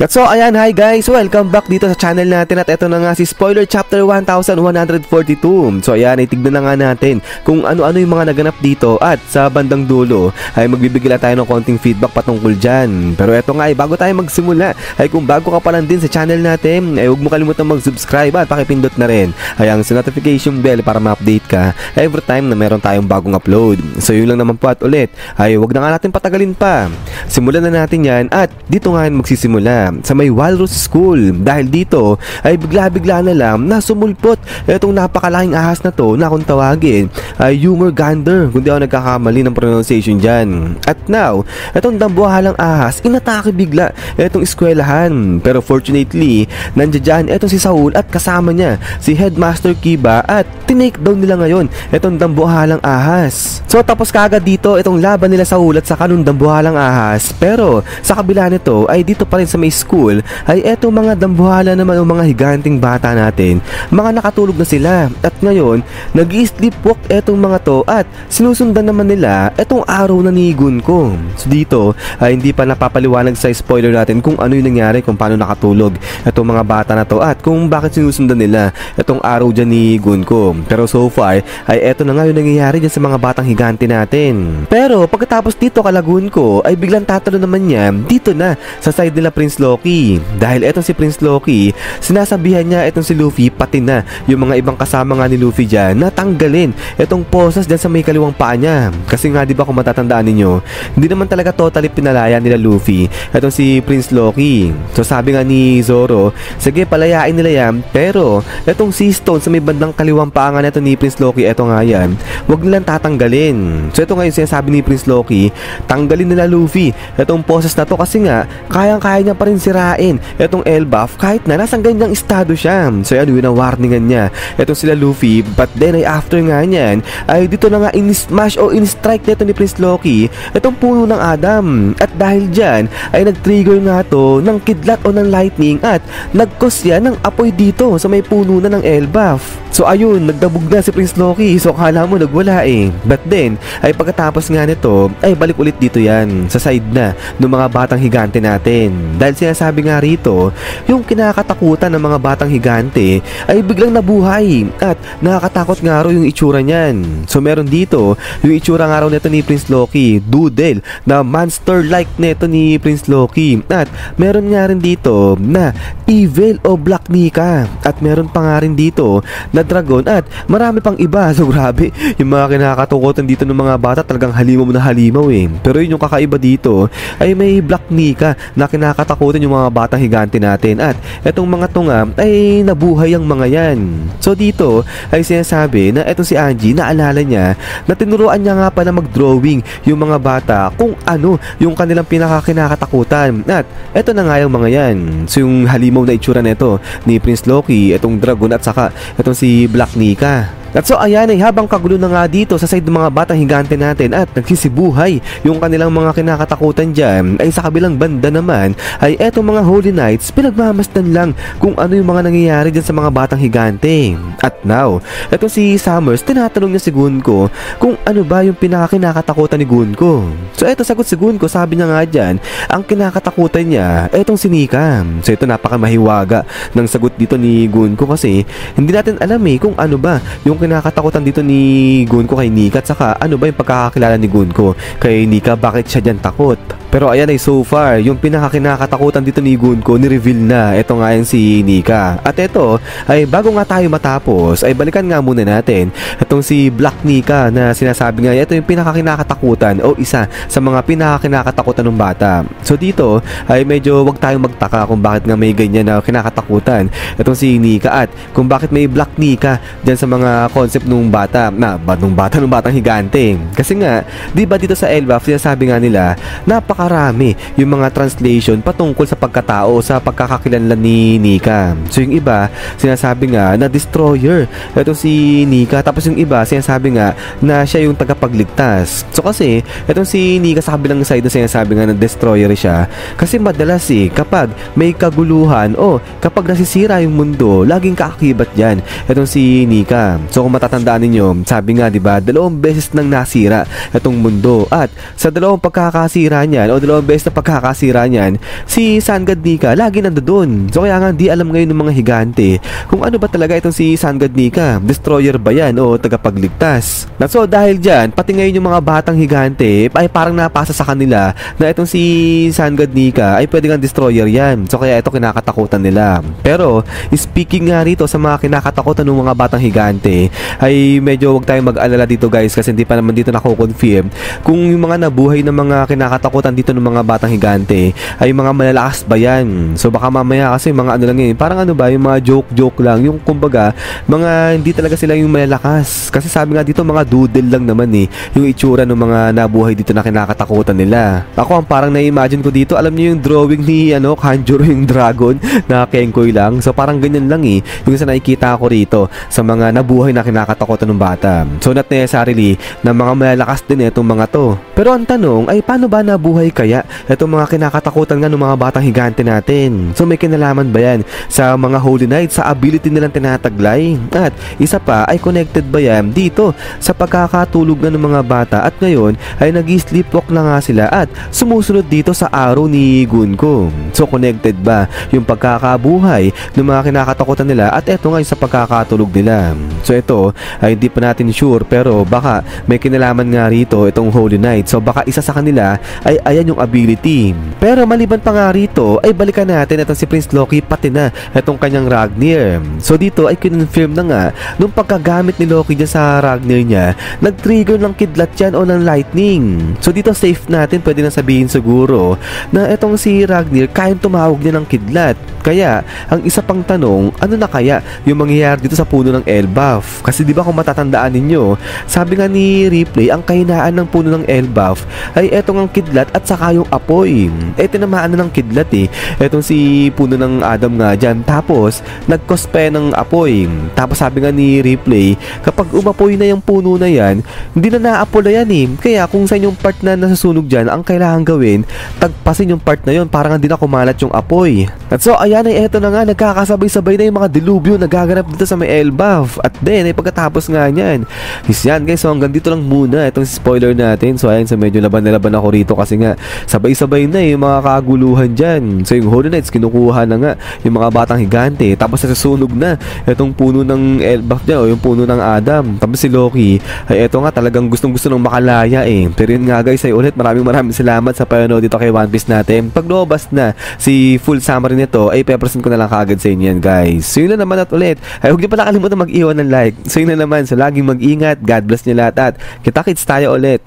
At so ayan, hi guys, welcome back dito sa channel natin at ito na nga si Spoiler Chapter 1142. So ayan, itignan na nga natin kung ano-ano yung mga naganap dito at sa bandang dulo ay magbibigay lang tayo ng konting feedback patungkol dyan. Pero eto nga, bago tayo magsimula ay kung bago ka pa lang din sa channel natin ay huwag mo kalimutan mag-subscribe at pakipindot na rin ay ang sa notification bell para ma-update ka every time na meron tayong bagong upload. So yun lang naman po at ulit ay huwag na nga natin patagalin pa. Simulan na natin yan at dito nga magsisimula sa may Walrus School dahil dito ay bigla-bigla na lang na sumulpot itong napakalaking ahas na to na kung tawagin ay Humor-Gander kung di ako nagkakamali ng pronunciation dyan. At now, itong dambuhalang ahas inatake bigla itong eskwelahan, pero fortunately nandiyan itong si Saul at kasama niya si Headmaster Kiba at tinake down nila ngayon itong dambuhalang ahas. So tapos kaagad dito itong laban nila Saul at sa kanong dambuhalang ahas, pero sa kabila nito ay dito pa rin sa may school ay eto mga dambuhala naman o mga higanting bata natin, mga nakatulog na sila at ngayon nag-i-sleepwalk etong mga to at sinusundan naman nila etong araw na ni Gunko. So dito ay hindi pa napapaliwanag sa spoiler natin kung ano yung nangyari, kung paano nakatulog etong mga bata na to at kung bakit sinusundan nila etong araw dyan ni Gunko. Pero so far ay eto na nga yung nangyayari dyan sa mga batang higante natin. Pero pagkatapos dito kala Gunko ay biglang tatalo naman niya dito na sa side nila Prince Loki, dahil etong si Prince Loki sinasabihan niya etong si Luffy pati na yung mga ibang kasama nga ni Luffy dyan na tanggalin etong posas dyan sa may kaliwang paa niya. Kasi nga diba kung matatandaan ninyo, hindi naman talaga totally pinalaya nila Luffy etong si Prince Loki. So sabi nga ni Zoro, sige palayain nila yan, pero etong si Stone sa may bandang kaliwang paa nga neto ni Prince Loki, eto nga yan, wag nilang tatanggalin. So ito nga yung sinasabi ni Prince Loki, tanggalin nila Luffy etong poses na to kasi nga kayang-kaya niya pa rin sirain etong Elbaf kahit na nasang ganyang estado siya. So yan yung warningan niya etong sila Luffy, but then ay after nga niyan ay dito na nga in-smash o in-strike neto ni Prince Loki etong puno ng Adam, at dahil dyan ay nag-trigger nga to ng kidlat o ng lightning at nag-cause yan ng apoy dito sa may puno na ng Elbaf. So ayun, nagdabog na si Prince Loki, so kala mo nagwala eh. But then ay pagkatapos nga nito ay balik ulit dito yan sa side na ng mga batang higante natin, dahil sinasabi nga rito yung kinakatakutan ng mga batang higante ay biglang nabuhay at nakakatakot nga raw yung itsura niyan. So meron dito yung itsura nga raw nito ni Prince Loki, doodle na monster like neto ni Prince Loki, at meron nga rin dito na evil o Black Nika, at meron pa nga rin dito na dragon at marami pang iba. So grabe, yung mga kinakatakutan dito ng mga bata talagang halimaw na halimaw eh. Pero yun yung kakaiba dito ay may Black Nika na kinakatakutan yung mga batang higante natin, at etong mga tunga ay nabuhay ang mga yan. So dito ay sinasabi na etong si Angie, naalala niya na tinuruan niya nga pala mag-drawing yung mga bata kung ano yung kanilang pinakakinakatakutan, at eto na nga yung mga yan. So yung halimaw na itsura nito ni Prince Loki, etong dragon at saka etong si Black Nika. At so ayan ay habang kagulo na nga dito sa side ng mga batang higante natin at nagsisibuhay yung kanilang mga kinakatakutan dyan, ay sa kabilang banda naman ay etong mga Holy Knights pinagmamasdan lang kung ano yung mga nangyayari dyan sa mga batang higante. At now, etong si Summers, tinatanong niya si Gunko kung ano ba yung pinakakinakatakutan ni Gunko. So eto sagot si Gunko, sabi niya nga dyan, ang kinakatakutan niya etong si Nika. So ito napakamahiwaga ng sagot dito ni Gunko kasi hindi natin alam eh kung ano ba yung kinakatakutan dito ni Gunko kay Nika, at saka ano ba yung pagkakakilala ni Gunko kay Nika, bakit siya dyan takot. Pero ayan ay so far yung pinakakinakatakutan dito ni Gunko ni-reveal na, eto nga yung si Nika. At eto ay bago nga tayo matapos ay balikan nga muna natin etong si Black Nika na sinasabi nga ito yung pinakakinakatakutan o isa sa mga pinakakinakatakutan ng bata. So dito ay medyo wag tayong magtaka kung bakit nga may ganyan na kinakatakutan etong si Nika at kung bakit may Black Nika dyan sa mga concept nung bata nung batang higante. Kasi nga di ba dito sa Elbaf sinasabi nga nila napakarami yung mga translation patungkol sa pagkatao, sa pagkakakilanlan ni Nika. So yung iba sinasabi nga na destroyer ito si Nika, tapos yung iba sinasabi nga na siya yung tagapagligtas. So kasi itong si Nika sa kabilang side na sinasabi nga na destroyer siya kasi madalas kapag may kaguluhan o kapag nasisira yung mundo, laging kaakibat dyan itong si Nika. So So kung matatandaan ninyo, sabi nga 'di ba, 2 beses nang nasira itong mundo at sa 2 pagkakasira niyan o 2 beses na pagkakasira niyan, si Sun God Nika lagi nandoon. So kaya nga di alam ngayon ng mga higante kung ano ba talaga itong si Sun God Nika, destroyer ba yan o tagapagligtas. So dahil diyan, pati ngayon yung mga batang higante ay parang napasa sa kanila na itong si Sun God Nika ay pwede kang destroyer yan. So kaya ito kinakatakutan nila. Pero speaking nga rito sa mga kinakatakutan ng mga batang higante, ay medyo wag tayong mag-alala dito guys, kasi hindi pa naman dito nako-confirm kung yung mga nabuhay ng mga kinakatakutan dito ng mga batang higante ay mga malalakas ba yan. So baka mamaya kasi mga ano lang yun, parang ano ba, yung mga joke lang, yung kumbaga mga hindi talaga sila yung malalakas. Kasi sabi nga dito mga doodle lang naman yung itsura ng mga nabuhay dito na kinakatakutan nila. Ako ang parang na-imagine ko dito, alam niyo yung drawing ni Kanjuro, yung dragon na Kenkoy lang. So parang ganyan lang yung sa nakikita ko rito sa mga nabuhay na kinakatakutan ng bata. So not necessarily na mga malalakas din itong mga to. Pero ang tanong ay paano ba nabuhay kaya itong mga kinakatakutan nga ng mga batang higante natin? So may kinalaman ba yan sa mga Holy Knight, sa ability nilang tinataglay? At isa pa ay connected ba yan dito sa pagkakatulog nga ng mga bata at ngayon ay nag-sleepwalk na nga sila at sumusunod dito sa araw ni Gunko? So connected ba yung pagkakabuhay ng mga kinakatakutan nila at eto nga sa pagkakatulog nila? So ito ay hindi pa natin sure, pero baka may kinalaman nga rito itong Holy Knight. So baka isa sa kanila ay ayan yung ability. Pero maliban pa nga rito ay balikan natin itong si Prince Loki pati na itong kanyang Ragnir. So dito ay kinonfirm na nga nung pagkagamit ni Loki dyan sa Ragnir niya, nag-trigger ng kidlat yan o ng lightning. So dito safe natin, pwede na sabihin siguro na itong si Ragnir kayang tumawag niya ng kidlat. Kaya ang isa pang tanong, ano na kaya yung mangyayari dito sa puno ng Elbaf? Kasi di ba kung matatandaan ninyo, sabi nga ni Ripley, ang kahinaan ng puno ng Elbaf ay etong ang kidlat at saka yung apoy. Tinamaan na ng kidlat etong si puno ng Adam nga dyan, tapos nag-cause ng apoy. Tapos sabi nga ni Ripley, kapag umapoy na yung puno na yan, hindi na naapoy na yan Kaya kung sa yung part na nasusunog dyan, ang kailangan gawin, tagpasin yung part na yun para hindi na kumalat yung apoy. At so ayan ay eto na nga, nagkakasabay-sabay na yung mga dilubyo nagaganap dito sa may Elbaf. At then ay pagkatapos nga nyan, yan guys, so hanggang dito lang muna itong spoiler natin. So ayan, so medyo laban na laban ako rito kasi nga sabay-sabay na yung mga kaguluhan dyan. So yung Holy Knights kinukuha na nga yung mga batang higante, tapos nasusunog na itong puno ng Elbaf dyan o yung puno ng Adam. Tapos si Loki ay eto nga talagang gustong-gusto nang makalaya Pero yun nga guys, ay ulit maraming salamat sa panonood dito kay One Piece natin. Pag lumabas na si full summary nito ay ipepresent ko na lang kagad sa inyo yan guys. So yun na naman at ulit, ay huwag niyo pala kalimutan mag-iwan ng like. So yun na naman, so laging mag-ingat, God bless niyo lahat at kita-kits tayo ulit.